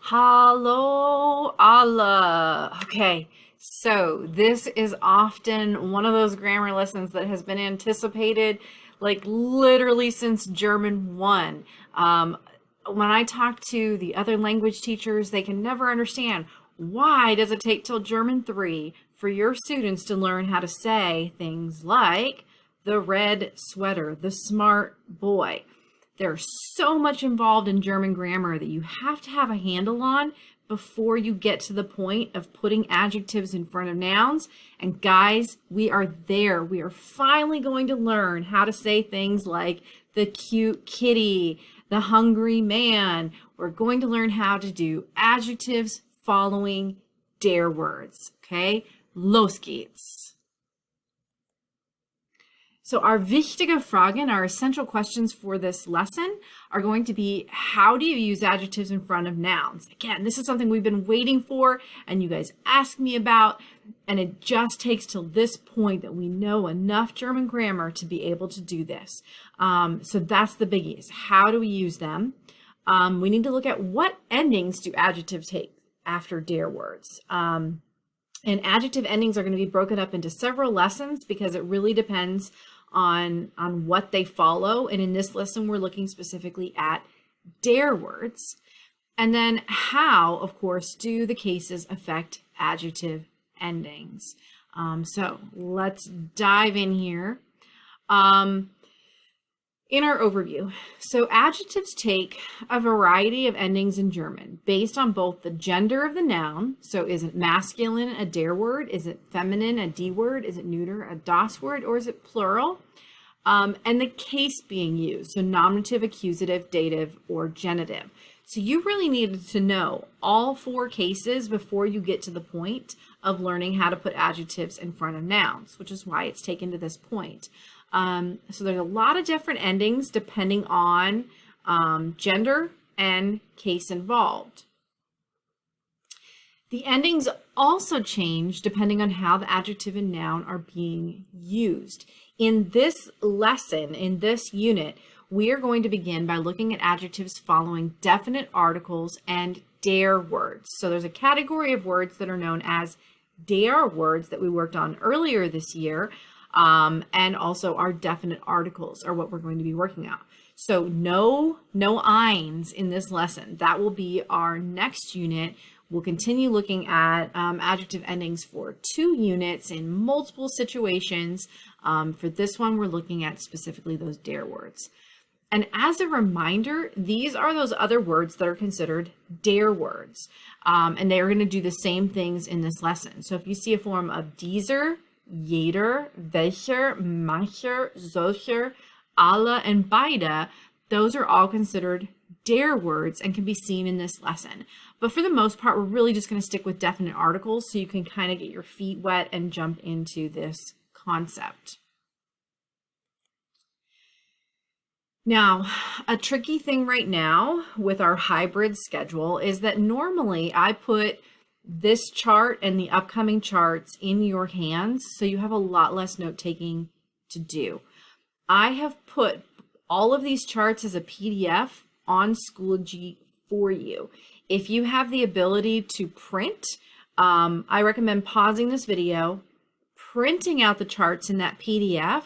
Hallo alle. Okay, so this is often one of those grammar lessons that has been anticipated like literally since German 1. When I talk to the other language teachers, they can never understand why does it take till German 3 for your students to learn how to say things like the red sweater, the smart boy. There's so much involved in German grammar that you have to have a handle on before you get to the point of putting adjectives in front of nouns. And guys, we are there. We are finally going to learn how to say things like the cute kitty, the hungry man. We're going to learn how to do adjectives following der words. Okay, los geht's. So our wichtige Fragen, our essential questions for this lesson are going to be, how do you use adjectives in front of nouns? Again, this is something we've been waiting for and you guys asked me about, and it just takes till this point that we know enough German grammar to be able to do this. So that's the biggies. How do we use them? We need to look at what endings do adjectives take after der words. And adjective endings are going to be broken up into several lessons because it really depends on what they follow. And in this lesson, we're looking specifically at der words. And then how, of course, do the cases affect adjective endings? So let's dive in here. In our overview, so adjectives take a variety of endings in German based on both the gender of the noun. So is it masculine, a der word? Is it feminine, a die word? Is it neuter, a das word? Or is it plural? And the case being used, so nominative, accusative, dative, or genitive. So you really needed to know all four cases before you get to the point of learning how to put adjectives in front of nouns, which is why it's taken to this point. So there's a lot of different endings depending on gender and case involved. The endings also change depending on how the adjective and noun are being used. In this lesson, in this unit, we are going to begin by looking at adjectives following definite articles and der words. So there's a category of words that are known as der words that we worked on earlier this year. And also our definite articles are what we're going to be working on. So no eins in this lesson. That will be our next unit. We'll continue looking at adjective endings for 2 units in multiple situations. For this one, we're looking at specifically those der words. And as a reminder, these are those other words that are considered der words. And they are going to do the same things in this lesson. So if you see a form of dieser, jeder, welcher, mancher, solcher, alle, and beide, those are all considered der words and can be seen in this lesson. But for the most part, we're really just going to stick with definite articles so you can kind of get your feet wet and jump into this concept. Now, a tricky thing right now with our hybrid schedule is that normally I put this chart and the upcoming charts in your hands, so you have a lot less note-taking to do. I have put all of these charts as a PDF on Schoology for you. If you have the ability to print, I recommend pausing this video, printing out the charts in that PDF,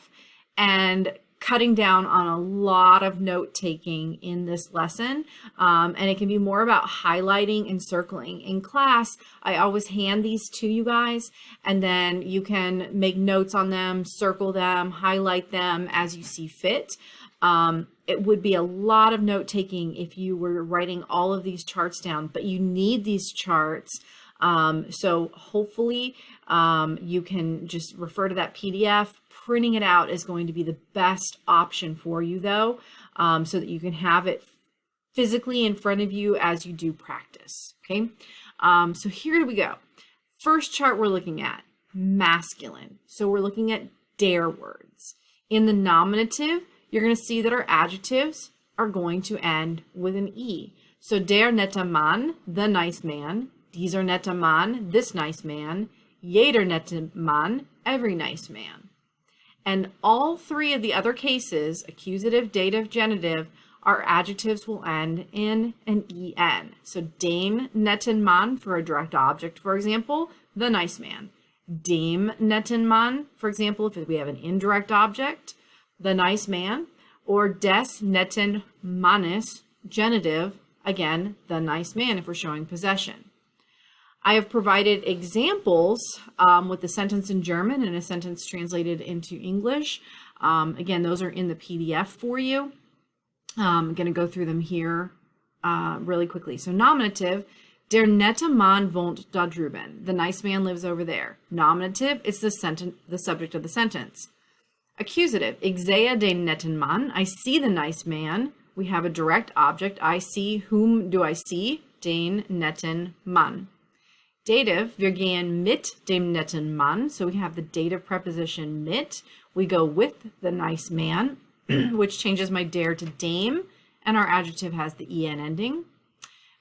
and cutting down on a lot of note-taking in this lesson, and it can be more about highlighting and circling. In class, I always hand these to you guys, and then you can make notes on them, circle them, highlight them as you see fit. It would be a lot of note-taking if you were writing all of these charts down, but you need these charts. So hopefully you can just refer to that PDF. Printing it out is going to be the best option for you though, so that you can have it physically in front of you as you do practice, okay? So here we go. First chart we're looking at, masculine. So we're looking at der words. In the nominative, you're going to see that our adjectives are going to end with an E. So der nette Mann, the nice man, dieser nette Mann, this nice man, jeder nette Mann, every nice man. And all 3 of the other cases, accusative, dative, genitive, our adjectives will end in an en. So den netten Mann for a direct object, for example, the nice man. Dem netten Mann, for example, if we have an indirect object, the nice man. Or des netten Mannes, genitive, again, the nice man if we're showing possession. I have provided examples with the sentence in German and a sentence translated into English. Again, those are in the PDF for you. I'm going to go through them here really quickly. So nominative, der nette Mann wohnt da drüben. The nice man lives over there. Nominative, it's the subject of the sentence. Accusative, ich sehe den netten Mann. I see the nice man. We have a direct object. I see. Whom do I see? Den netten Mann. Dative, wir gehen mit dem netten Mann. So we have the dative preposition mit. We go with the nice man, which changes my der to dem, and our adjective has the en ending.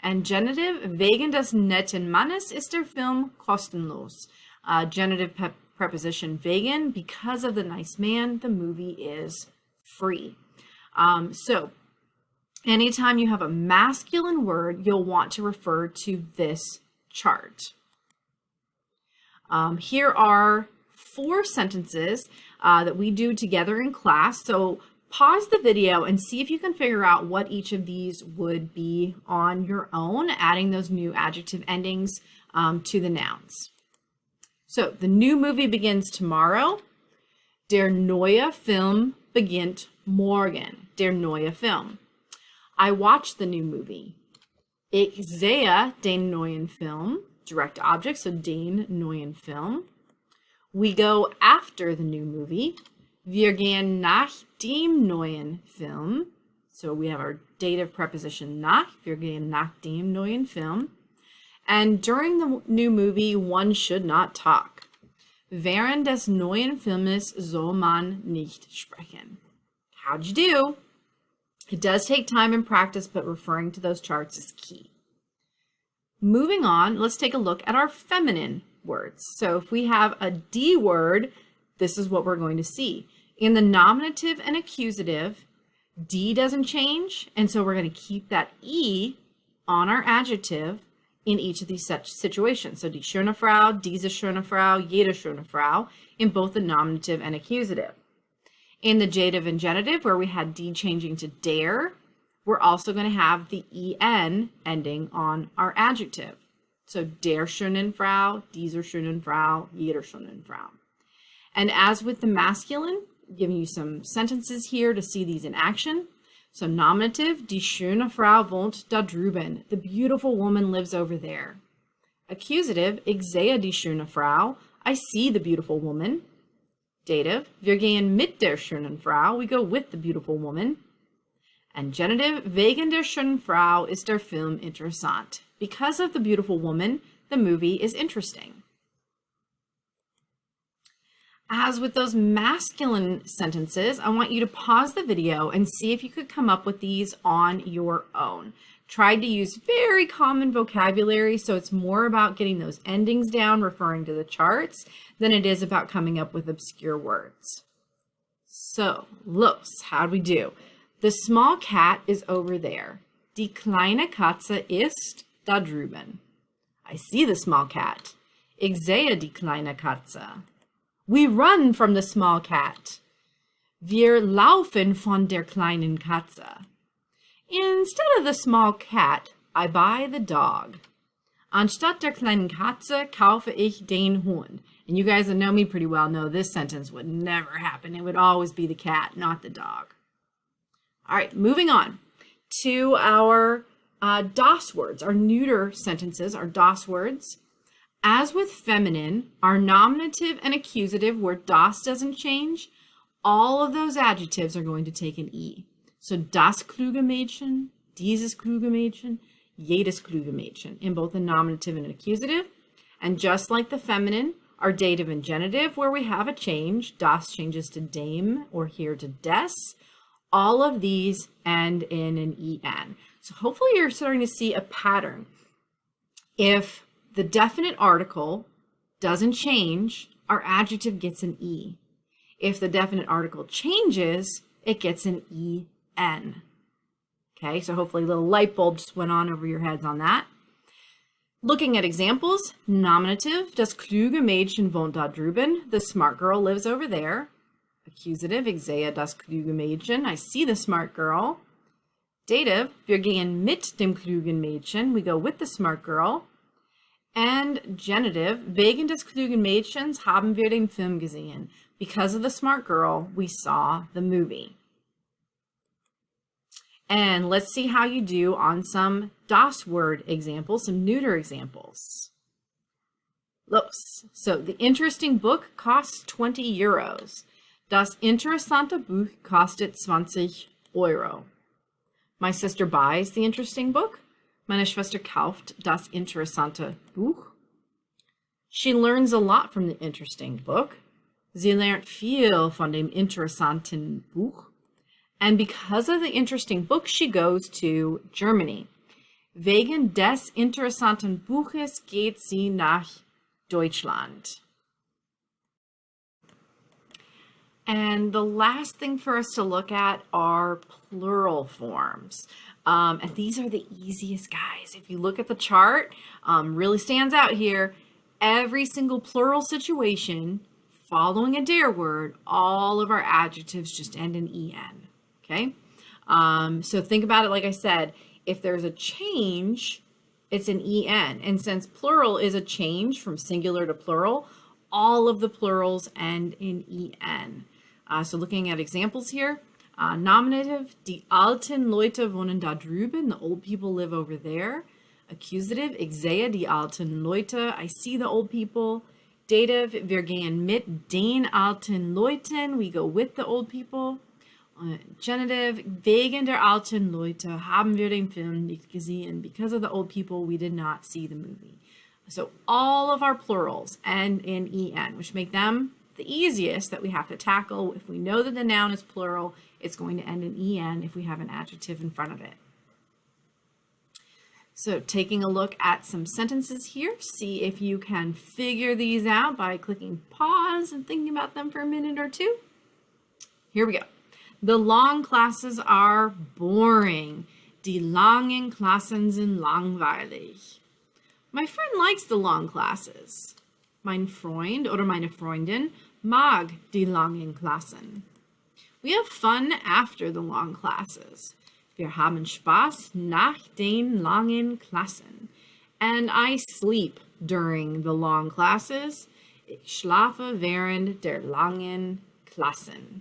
And genitive, wegen des netten Mannes ist der Film kostenlos. Genitive preposition wegen, because of the nice man, the movie is free. So anytime you have a masculine word, you'll want to refer to this chart. Here are 4 sentences that we do together in class. So pause the video and see if you can figure out what each of these would be on your own, adding those new adjective endings to the nouns. So the new movie begins tomorrow. Der neue Film beginnt morgen. Der neue Film. I watched the new movie. Ich sehe den neuen Film. Direct object, so den neuen Film. We go after the new movie. Wir gehen nach dem neuen Film. So we have our dative preposition nach. Wir gehen nach dem neuen Film. And during the new movie, one should not talk. Während des neuen Filmes soll man nicht sprechen. How'd you do? It does take time and practice, but referring to those charts is key. Moving on, let's take a look at our feminine words. So if we have a D word, this is what we're going to see. In the nominative and accusative, D doesn't change, and so we're going to keep that E on our adjective in each of these such situations. So die schöne Frau, diese schöne Frau, jede schöne Frau, in both the nominative and accusative. In the dative and genitive, where we had D changing to der, we're also going to have the en ending on our adjective. So der schönen Frau, diese schönen Frau, jeder schönen Frau. And as with the masculine, giving you some sentences here to see these in action. So nominative, die schöne Frau wohnt da drüben. The beautiful woman lives over there. Accusative, ich sehe die schöne Frau. I see the beautiful woman. Dative, wir gehen mit der schönen Frau. We go with the beautiful woman. And genitive, wegen der schönen Frau ist der Film interessant. Because of the beautiful woman, the movie is interesting. As with those masculine sentences, I want you to pause the video and see if you could come up with these on your own. Try to use very common vocabulary, so it's more about getting those endings down, referring to the charts, than it is about coming up with obscure words. So, los, how'd we do? The small cat is over there. Die kleine Katze ist da drüben. I see the small cat. Ich sehe die kleine Katze. We run from the small cat. Wir laufen von der kleinen Katze. Instead of the small cat, I buy the dog. Anstatt der kleinen Katze kaufe ich den Hund. And you guys that know me pretty well know this sentence would never happen. It would always be the cat, not the dog. All right, moving on to our das words, our neuter sentences, our das words. As with feminine, our nominative and accusative where das doesn't change, all of those adjectives are going to take an E. So das kluge Mädchen, dieses kluge Mädchen, jedes kluge Mädchen in both the nominative and accusative. And just like the feminine, our dative and genitive where we have a change, das changes to dem or here to des. All of these end in an en. So hopefully you're starting to see a pattern. If the definite article doesn't change, our adjective gets an E. If the definite article changes, it gets an en. Okay, so hopefully little light bulbs went on over your heads on that. Looking at examples, nominative, das kluge Mädchen wohnt da drüben. The smart girl lives over there. Accusative, ich sehe das kluge Mädchen. I see the smart girl. Dative, wir gehen mit dem klugen Mädchen. We go with the smart girl. And genitive, wegen des klugen Mädchens haben wir den Film gesehen. Because of the smart girl, we saw the movie. And let's see how you do on some das word examples, some neuter examples. Los. So the interesting book costs 20 euros. Das interessante Buch kostet 20 Euro. My sister buys the interesting book. Meine Schwester kauft das interessante Buch. She learns a lot from the interesting book. Sie lernt viel von dem interessanten Buch. And because of the interesting book, she goes to Germany. Wegen des interessanten Buches geht sie nach Deutschland. And the last thing for us to look at are plural forms. And these are the easiest, guys. If you look at the chart, really stands out here. Every single plural situation following a der word, all of our adjectives just end in en. Okay, so think about it like I said, if there's a change, it's an en. And since plural is a change from singular to plural, all of the plurals end in en. So looking at examples here, nominative, die alten Leute wohnen da drüben, the old people live over there. Accusative, ich sehe die alten Leute, I see the old people. Dative, wir gehen mit den alten Leuten, we go with the old people. Genitive, wegen der alten Leute haben wir den Film nicht gesehen. Because of the old people, we did not see the movie. So all of our plurals end in en, which make them the easiest that we have to tackle. If we know that the noun is plural, it's going to end in en if we have an adjective in front of it. So taking a look at some sentences here, see if you can figure these out by clicking pause and thinking about them for a minute or two. Here we go. The long classes are boring. Die langen Klassen sind langweilig. My friend likes the long classes. Mein Freund oder meine Freundin mag die langen Klassen. We have fun after the long classes. Wir haben Spaß nach den langen Klassen. And I sleep during the long classes. Ich schlafe während der langen Klassen.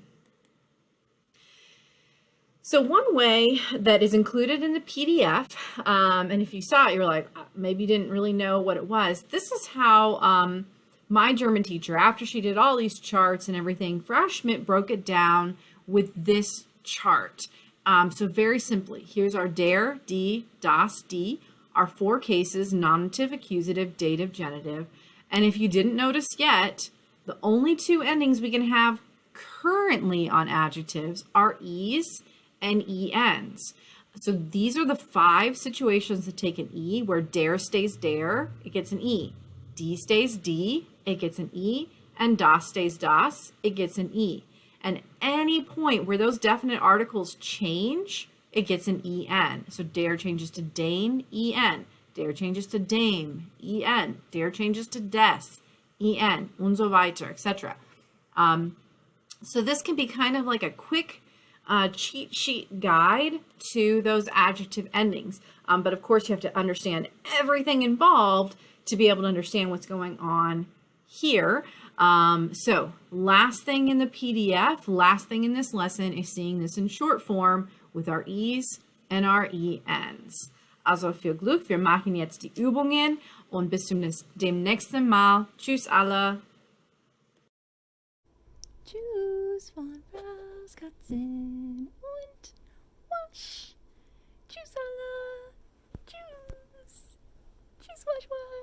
So one way that is included in the PDF, and if you saw it, you're like, maybe you didn't really know what it was. This is how my German teacher, after she did all these charts and everything, Frau Schmidt broke it down with this chart. So very simply, here's our der, die, das, die, our four cases, nominative, accusative, dative, genitive. And if you didn't notice yet, the only two endings we can have currently on adjectives are e's and ens. So these are the 5 situations that take an e, where der stays der, it gets an e. Die stays die, it gets an e. And das stays das, it gets an e. And any point where those definite articles change, it gets an en. So der changes to den, en. Der changes to dame, en. Der changes to des, en. Und so weiter, etc. So this can be kind of like a quick cheat sheet guide to those adjective endings. But of course you have to understand everything involved to be able to understand what's going on here. So last thing in the PDF, last thing in this lesson is seeing this in short form with our e's and our ens. Also viel Glück, wir machen jetzt die Übungen und bis zum dem nächsten Mal. Tschüss alle. Tschüss von Rauskatzen und Wasch. Tschüss alle. Tschüss. Tschüss, Wasch, Wasch.